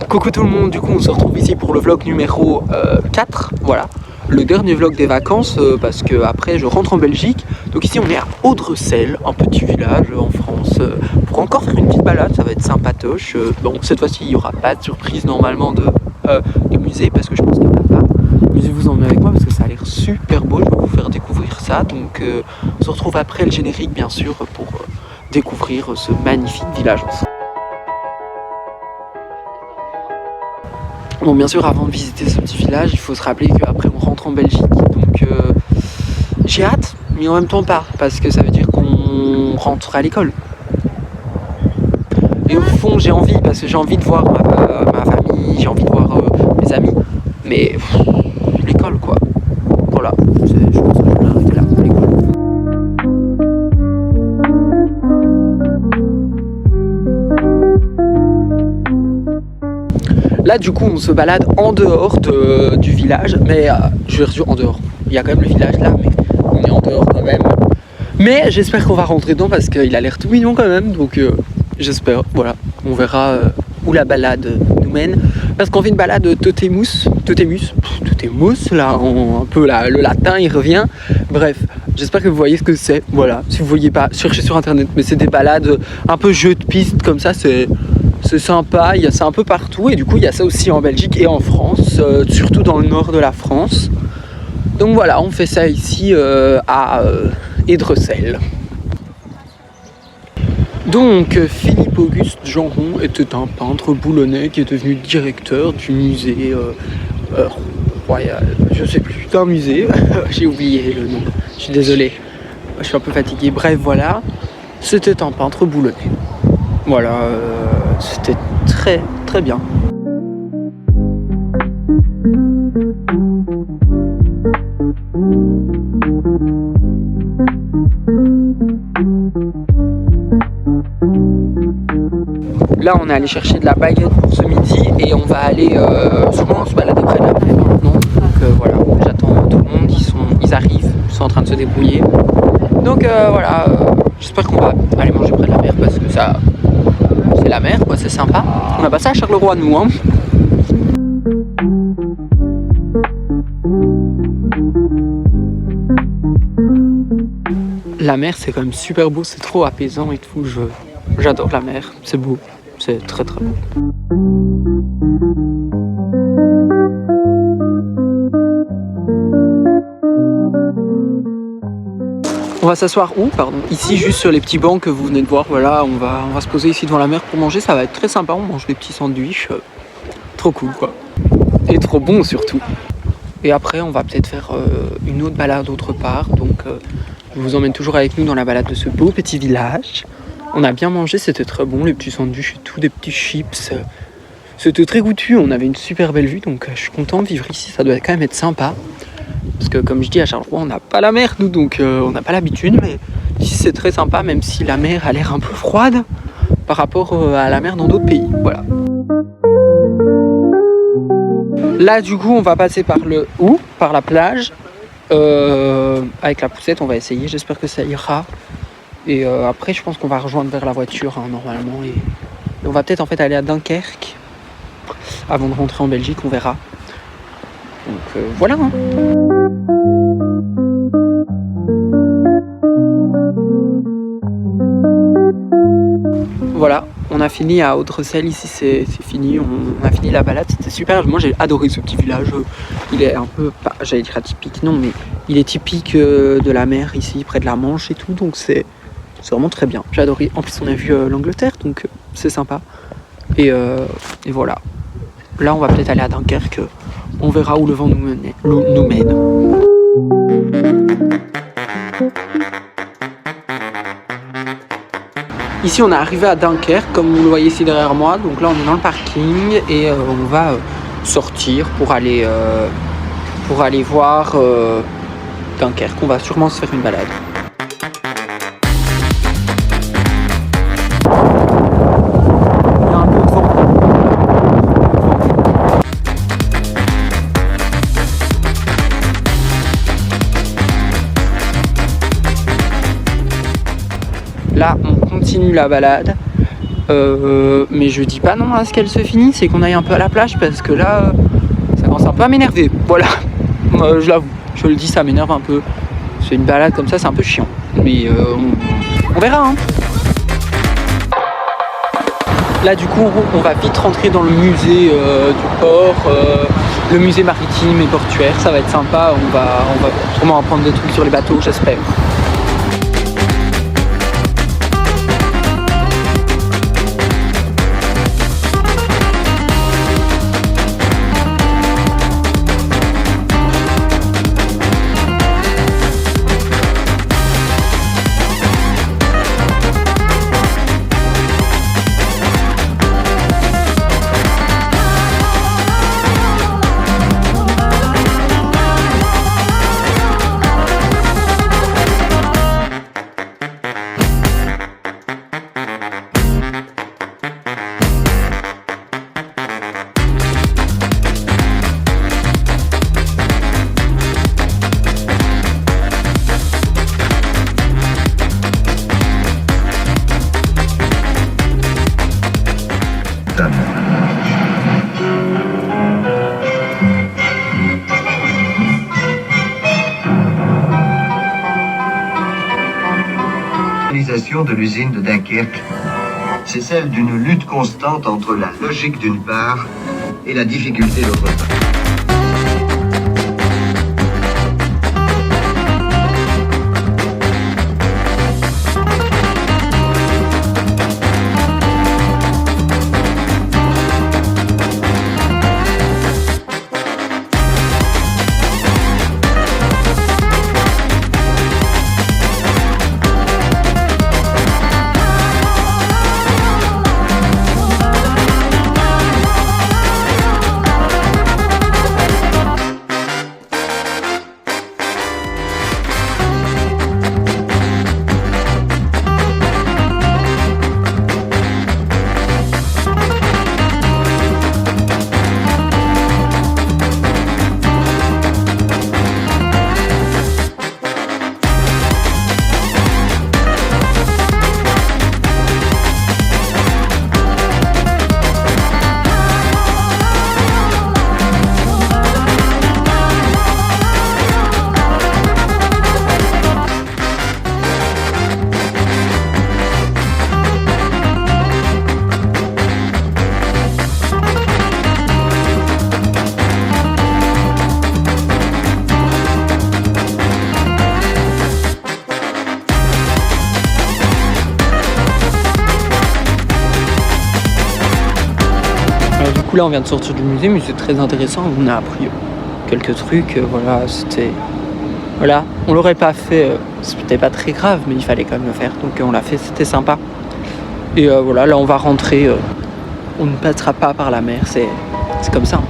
Coucou tout le monde, du coup on se retrouve ici pour le vlog numéro 4, voilà. Le dernier vlog des vacances parce que après je rentre en Belgique. Donc ici on est à Audrecel, un petit village en France, pour encore faire une petite balade, ça va être sympatoche. Bon, cette fois-ci il n'y aura pas de surprise normalement de musée parce que je pense qu'il n'y en a pas. Amusez-vous en avec moi parce que ça a l'air super beau, je vais vous faire découvrir ça. Donc on se retrouve après le générique bien sûr pour découvrir ce magnifique village ensemble. Bon, bien sûr, avant de visiter ce petit village, il faut se rappeler qu'après on rentre en Belgique. Donc j'ai hâte, mais en même temps pas, parce que ça veut dire qu'on rentre à l'école. Et au fond, j'ai envie, parce que j'ai envie de voir ma famille, j'ai envie de voir mes amis. Mais l'école, quoi. Voilà, je pense que je vais arrêter là, l'école. Là du coup on se balade en dehors du village, mais je vais dire en dehors, il y a quand même le village là, mais on est en dehors quand même. Mais j'espère qu'on va rentrer dedans parce qu'il a l'air tout mignon quand même, donc j'espère, voilà, on verra où la balade nous mène. Parce qu'on fait une balade Totemus là, un peu le latin il revient, bref. J'espère que vous voyez ce que c'est, voilà, si vous voyez pas, cherchez sur internet, mais c'est des balades un peu jeu de piste comme ça, c'est sympa, il y a ça un peu partout et du coup il y a ça aussi en Belgique et en France, surtout dans le nord de la France. Donc voilà, on fait ça ici à Audrecel. Donc Philippe Auguste Genron était un peintre boulonnais qui est devenu directeur du musée royal, je sais plus, d'un musée, j'ai oublié le nom, je suis désolé, je suis un peu fatigué, bref voilà, c'était un peintre boulonnais. Voilà, c'était très très bien. Là on est allé chercher de la baguette pour ce midi et on va aller sûrement se balader près de la mer maintenant. Donc voilà, j'attends tout le monde, ils arrivent, ils sont en train de se débrouiller. Donc voilà, j'espère qu'on va aller manger près de la mer parce que ça... c'est la mer quoi, c'est sympa. On a passé à Charleroi nous hein. La mer c'est quand même super beau, c'est trop apaisant et tout, j'adore la mer, c'est beau, c'est très très beau. On va s'asseoir où? Pardon. Ici, juste sur les petits bancs que vous venez de voir. Voilà, on va se poser ici devant la mer pour manger. Ça va être très sympa. On mange des petits sandwichs. Trop cool, quoi. Et trop bon, surtout. Et après, on va peut-être faire une autre balade autre part. Donc, je vous emmène toujours avec nous dans la balade de ce beau petit village. On a bien mangé, c'était très bon. Les petits sandwichs et tout, des petits chips. C'était très goûtu. On avait une super belle vue. Donc, je suis content de vivre ici. Ça doit quand même être sympa. Parce que comme je dis à Charleroi, on n'a pas la mer nous, donc on n'a pas l'habitude, mais ici c'est très sympa, même si la mer a l'air un peu froide par rapport à la mer dans d'autres pays, voilà. Là du coup on va passer par par la plage, avec la poussette on va essayer, j'espère que ça ira. Et après je pense qu'on va rejoindre vers la voiture hein, normalement, et on va peut-être en fait aller à Dunkerque avant de rentrer en Belgique, on verra. Donc voilà hein. Voilà, on a fini à Audrecel, ici c'est fini, on a fini la balade, c'était super, moi j'ai adoré ce petit village, il est un peu, j'allais dire atypique, non mais il est typique de la mer ici, près de la Manche et tout, donc c'est vraiment très bien, j'ai adoré, en plus on a vu l'Angleterre, donc c'est sympa, et voilà, là on va peut-être aller à Dunkerque, on verra où le vent nous mène. Ici on est arrivé à Dunkerque, comme vous le voyez ici derrière moi, donc là on est dans le parking et on va sortir pour aller voir Dunkerque, on va sûrement se faire une balade. Il y a un peu de vent. Là on continue la balade Mais je dis pas non à ce qu'elle se finisse et qu'on aille un peu à la plage parce que là, ça commence un peu à m'énerver. Voilà, je l'avoue, je le dis, ça m'énerve un peu. C'est une balade comme ça, c'est un peu chiant. Mais on verra. Hein. Là, du coup, on va vite rentrer dans le musée du port, le musée maritime et portuaire. Ça va être sympa. On va sûrement apprendre des trucs sur les bateaux, j'espère. De l'usine de Dunkerque, c'est celle d'une lutte constante entre la logique d'une part et la difficulté d'autre part. Là on vient de sortir du musée, mais c'est très intéressant, on a appris quelques trucs, voilà, c'était... Voilà, on l'aurait pas fait, c'était pas très grave, mais il fallait quand même le faire, donc on l'a fait, c'était sympa. Et voilà, là on va rentrer, on ne passera pas par la mer, c'est comme ça.